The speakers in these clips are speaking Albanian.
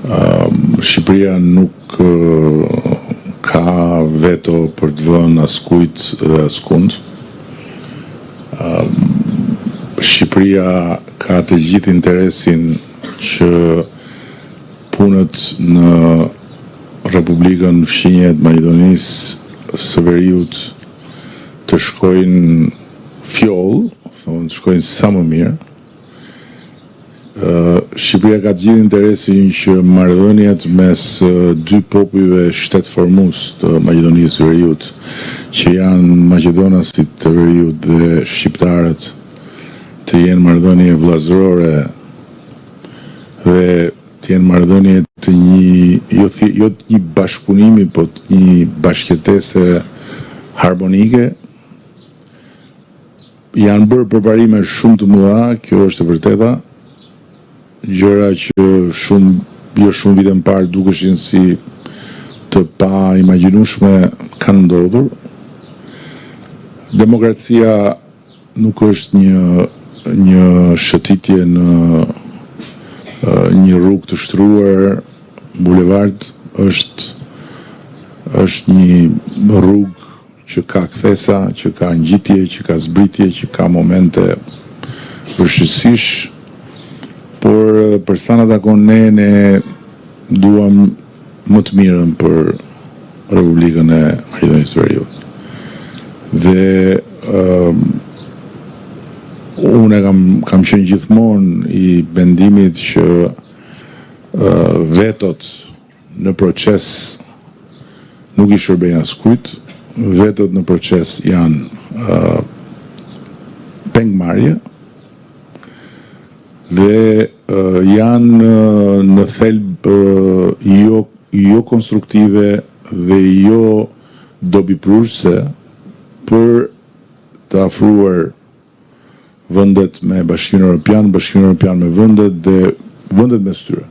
Shqipëria nuk ka veto për të vënë askujt dhe askund. Shqipëria ka të gjithë interesin që punët në Republikën Fshinje të Maqedonisë së Veriut të shkojnë fjoll, të shkojnë sa më mirë. Shqipëria ka të gjithë interesin që marrëdhëniet mes dy popujve shtetformues të Maqedonisë së Veriut, që janë maqedonasit të Veriut dhe shqiptarët, të jenë marrëdhënie vëllazërore dhe të jenë marrëdhënie të jo të një bashkëpunimi, po të një bashkëjetese harmonike. Janë bërë përparime shumë të mëdha, kjo është e vërteta. Gjëra që jo shumë vite më parë dukeshin si të pa imagjinueshme kanë ndodhur. Demokracia nuk është një shëtitje në një rrugë të shtruar, bulevard, është një rrugë që ka kthesa, që ka ngjitje, që ka zbritje, që ka momente vështirësish. Por për sa na takon ne duam më të mirën për Republikën e Maqedonisë së Veriut. Dhe unë kam qenë gjithmonë i bendimit që vetot në proces nuk i shërbejnë askujt, vetot në proces janë pengmarrje, dhe janë në thelb jo konstruktive dhe jo dobiprushse për të afruar vendet me Bashkimin Evropian me vendet dhe vendet mes tyre.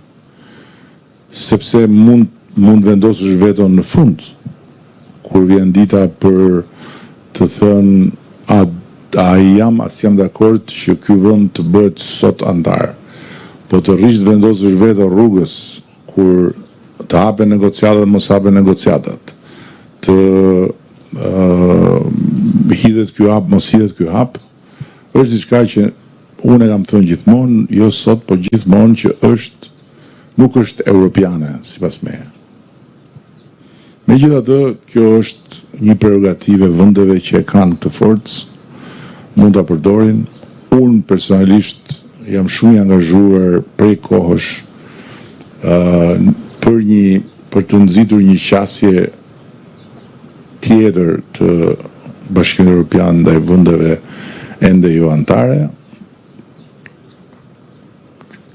Sepse mund vendosësh veton në fund, kur vjen dita për të thënë a jam as jam dakord që ky vend të bëhet sot antar. Po të rrish të vendosësh veto rrugës kur të hapen negociatat, mos hapen negociatat. Të hidhet ky hap, mos hidhet ky hap, është diçka që unë e kam thënë gjithmonë, jo sot, po gjithmonë që nuk është europiane sipas meje. Megjithatë, kjo është një prerogative vendeve që e kanë këtë forcë, mund ta përdorin. Unë personalisht jam shumë i angazhuar prej kohësh për të nxitur një qasje tjetër të Bashkimit Evropian ndaj vendeve ende jo antare.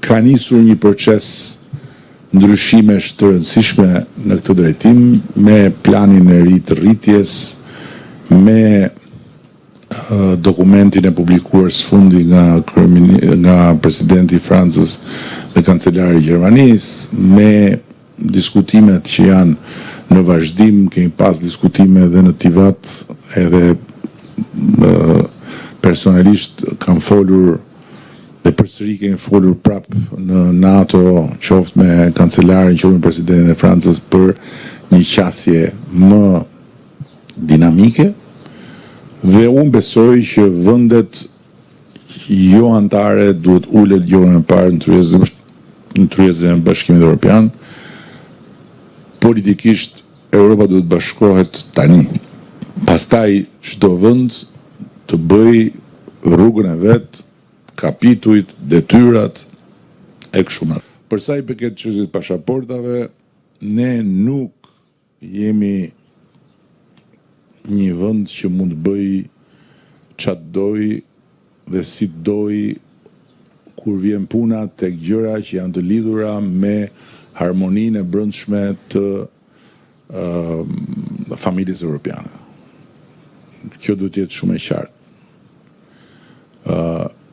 Ka nisur një proces ndryshimesh të rëndësishme në këtë drejtim, me planin e ri të rritjes, me dokumentin e publikuar sfundi nga presidenti i Francës dhe kancelari i Gjermanisë, me diskutimet që janë në vazhdim, kemi pas diskutime dhe në Tivat, edhe personalisht kam folur dhe përsëri kemi folur prap në NATO, qoftë me kancelarin, qoftë me presidentin e Francës, për një qasje më dinamike. Dhe unë besoj që vendet jo antare duhet ulet jorën e parë në tryezën e Bashkimit Evropian. Politikisht Europa duhet bashkohet tani. Pastaj çdo vend të bëj rrugën e vet, kapitujt, detyrat e kështu me radhë. Për sa i përket çështjes së pasaportave, ne nuk jemi një vend që mund të bëj çfarë doj dhe si doj kur vjen puna tek gjëra që janë të lidhura me harmoninë e brendshme të familjes evropiane. Kjo duhet të jetë shumë e qartë.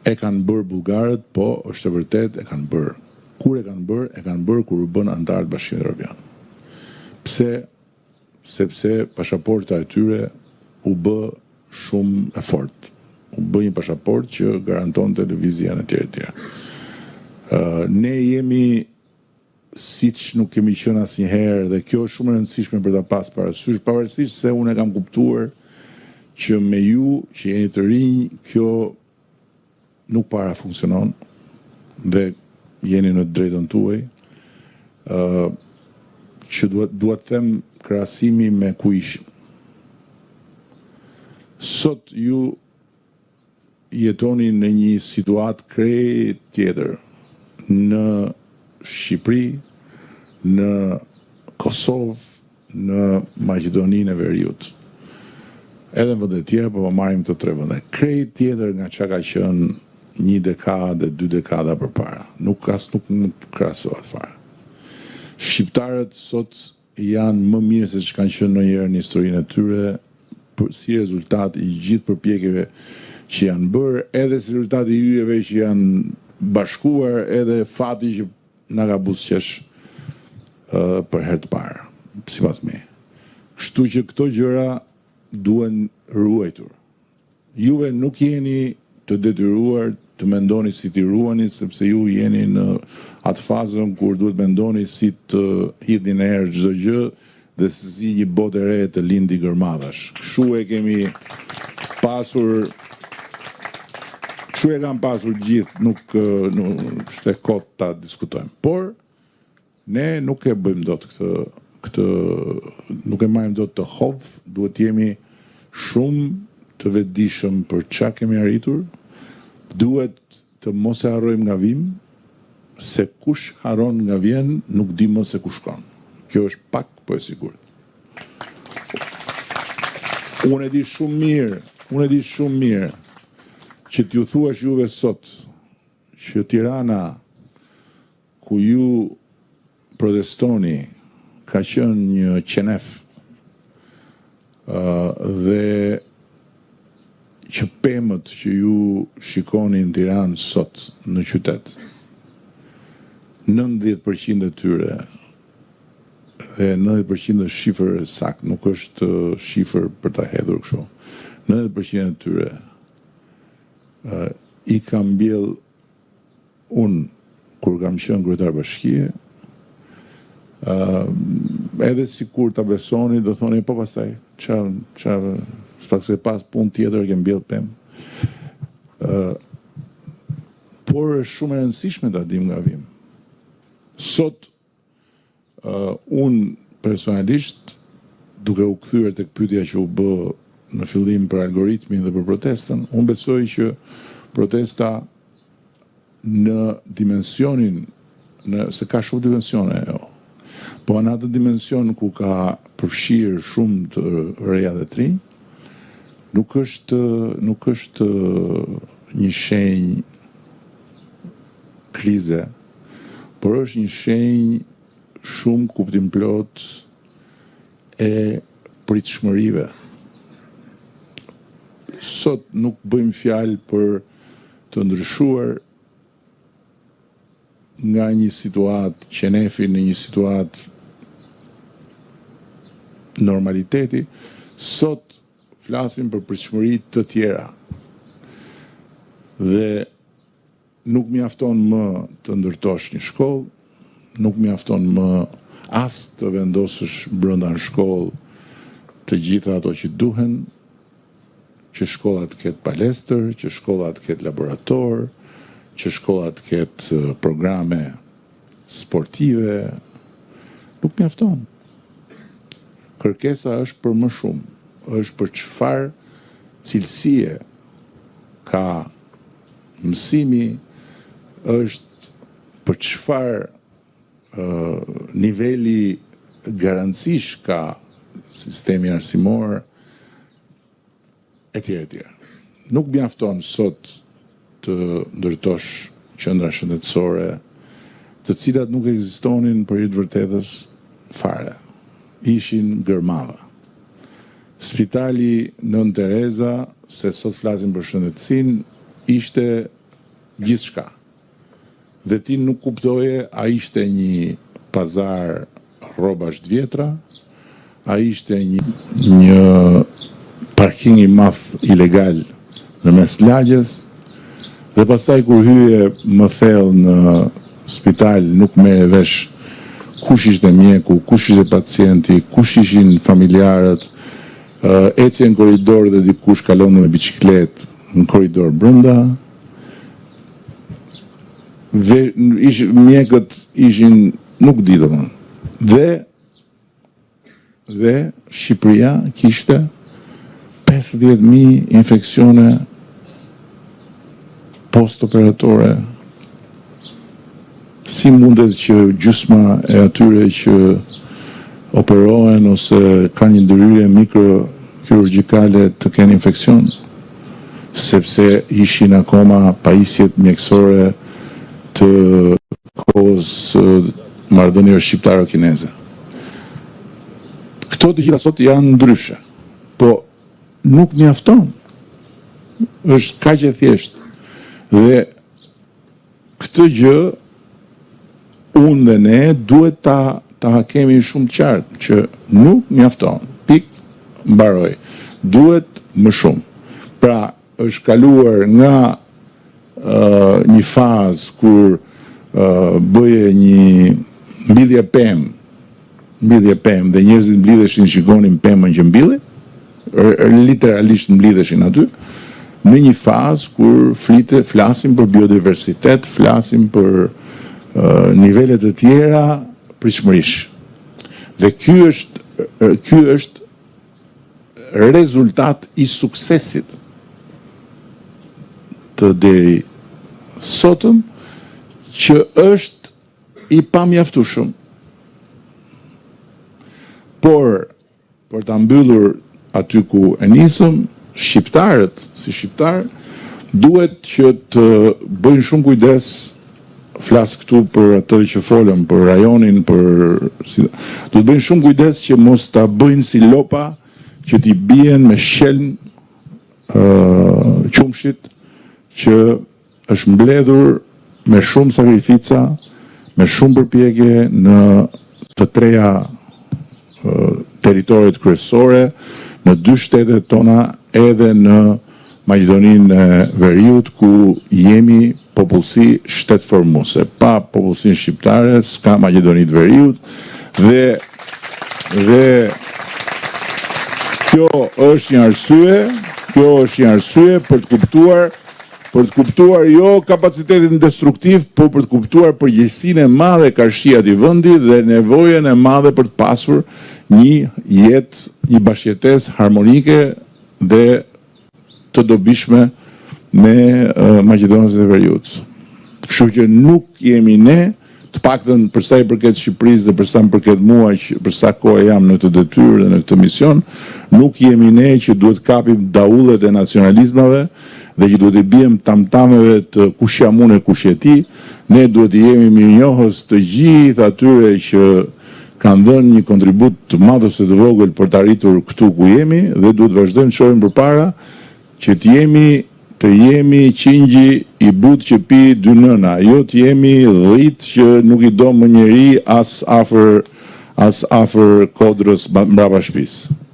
E kanë bërë bullgarët, po është e vërtet e kanë bërë. Kur e kanë bërë? E kanë bërë kur u bën antar të Bashkimit Evropian. Pse? Sepse pasaporta e tyre u bë shumë e fortë. U bë një pasaport që garanton të lëvizjen e tjera. Ne jemi siç nuk kemi qenë asnjëherë dhe kjo është shumë e rëndësishme për ta pas parasysh, pavarësisht se unë e kam kuptuar që me ju që jeni të rinj, kjo nuk para funksionon dhe jeni në drejtën tuaj, që dua të them krahasimi me ku ishim. Sot ju jetoni në një situatë krejt tjetër në Shqipëri, në Kosovë, në Maqedoninë e Veriut. Edhe në vende tjera, po marrim të 3 vende. Krejt tjetër nga çka ka qenë 1 dekadë, 2 dekada përpara. Nuk mund të krahasohet fare. Shqiptarët sot janë më mirë se që kanë qenë ndonjëherë në historinë e tyre si rezultat i gjithë përpjekjeve që janë bërë, edhe si rezultat i yjeve që janë bashkuar, edhe fati që na ka buzëqesh për herë të parë, sipas me. Kështu që këto gjëra duhen ruajtur. Juve nuk jeni të detyruar të mendoni si t'i ruani, sepse ju jeni në atë fazën kur duhet mendoni si të hidhni në erë çdo gjë dhe si një botë e re të lindi gërmadhash. Kështu e kemi pasur, kështu e kam pasur gjithë, nuk është e kot ta diskutojmë. Por ne nuk e bëjmë dot këtë nuk e marrim dot të hov, duhet jemi shumë të vetëdijshëm për çka kemi arritur. Duhet të mos e harrojmë nga vim, se kush haron nga vjen, nuk di më se ku shkon. Kjo është pak po e sigurt. Unë e di shumë mirë që t'ju thuash juve sot që Tirana, ku ju protestoni, ka qenë një qenef dhe që pemët që ju shikoni në Tiranë sot në qytet, 90% e tyre dhe 90% është shifër sakt, nuk është shifër për ta hedhur kështu. 90% e tyre i kam mbjell unë kur kam qenë kryetar bashkie, edhe si kur ta besoni, do thoni po pastaj, çfarë s'pak se pas punë tjetër ke mbjell pemë. Por është shumë e rëndësishme ta dim nga vim. Sot unë personalisht, duke u kthyer tek pyetja që u bë në fillim për algoritmin dhe për protestën, unë besoj që protesta në dimensionin, se ka shumë dimensione, po në atë dimension ku ka përfshirë shumë të reja dhe të rinj, nuk është një shenjë krize, por është një shenjë shumë kuptimplot e pritshmërive. Sot nuk bëjmë fjalë për të ndryshuar nga një situatë qenefi në një situatë normaliteti, sot flasim për pritshmëri të tjera. Dhe nuk mjafton më të ndërtosh një shkollë, nuk mjafton më as të vendosësh brenda në shkollë të gjitha ato që duhen, që shkollat ketë palestër, që shkollat ketë laborator, që shkollat ketë programe sportive, nuk mjafton. Kërkesa është për më shumë, është për çfarë cilësie ka mësimi, është për çfarë niveli garancish ka sistemi arsimor, etj. etj. Nuk mjafton sot të ndërtosh qendra shëndetësore, të cilat nuk ekzistonin për hir të vërtetës fare. Ishin gërmadha. Spitali Nën Tereza, se sot flasim për shëndetësinë, ishte gjithçka. Dhe ti nuk kuptoje, a ishte një pazar rrobash të vjetra, a ishte një parking i madh ilegal në mes lagjes, dhe pastaj kur hyje më thellë në spital nuk merre vesh kush ishte mjeku, kush ishte pacienti, kush ishin familjarët, ecje në korridor dhe dikush kalon me biçikletë në korridor brenda. Mjekët ishin, nuk di domethënë. Dhe Shqipëria kishte 50.000 infeksione post-operatore. Si mundet që gjysma e atyre që operohen ose kanë një ndërhyrje mikrochirurgjikale të kenë infeksion, sepse ishin akoma pajisjet mjekësore të kohës marrëdhënieve shqiptaro-kineze. Këto të gjitha sot janë ndryshe, po nuk mjafton. Është kaq e thjeshtë. Dhe këtë gjë unë dhe ne duhet ta kemi shumë qartë që nuk mjafton. Pik, mbaroj. Duhet më shumë. Pra, është kaluar nga një fazë kur bëje një mbyllje pemë dhe njerëzit mblidheshin, shikonin pemën që mbylli, literalisht mblidheshin aty, në një fazë kur flasim për biodiversitet, flasim për nivelet e tjera pritshmërish. Dhe ky është rezultat i suksesit të deri sotëm, që është i pamjaftueshëm. Por për ta mbyllur aty ku e nisëm, shqiptarët, si shqiptar, duhet që të bëjnë shumë kujdes, flas këtu për atë që folëm, për rajonin, duhet të bëjnë shumë kujdes që mos ta bëjnë si lopa që t'i bien me shelm qumshit që është mbledhur me shumë sakrifica, me shumë përpjekje në të treja teritorit kryesore, në 2 shtetet tona, edhe në Maqedoninë e Veriut, ku jemi popullsi shtetformuese. Pa popullsinë shqiptare s'ka Maqedoni të Veriut, dhe kjo është një arsye për të kuptuar jo kapacitetin destruktiv, por për të kuptuar përgjegjësinë e madhe e qarshia të vendit dhe nevojën e madhe për të pasur një bashkëjetesë harmonike dhe të dobishme me Maqedonët e Veriut. Kështu që nuk jemi ne, të paktën për sa i përket Shqipërisë dhe për sa më përket mua, për sa kohë jam në këtë detyrë dhe në këtë mision, nuk jemi ne që duhet kapim daullet e nacionalizmave dhe që duhet i biem tamtameve të kush jam unë e kush je ti. Ne duhet i jemi mirënjohës të gjithë atyre që kanë dhënë një kontribut të madh ose të vogël për të arritur këtu ku jemi, dhe duhet vazhdojmë të shohim përpara që të jemi qingji i but që pi 2 nëna, jo të jemi dhit që nuk i do më njeri as afër kodrës mbrapa shtëpisë.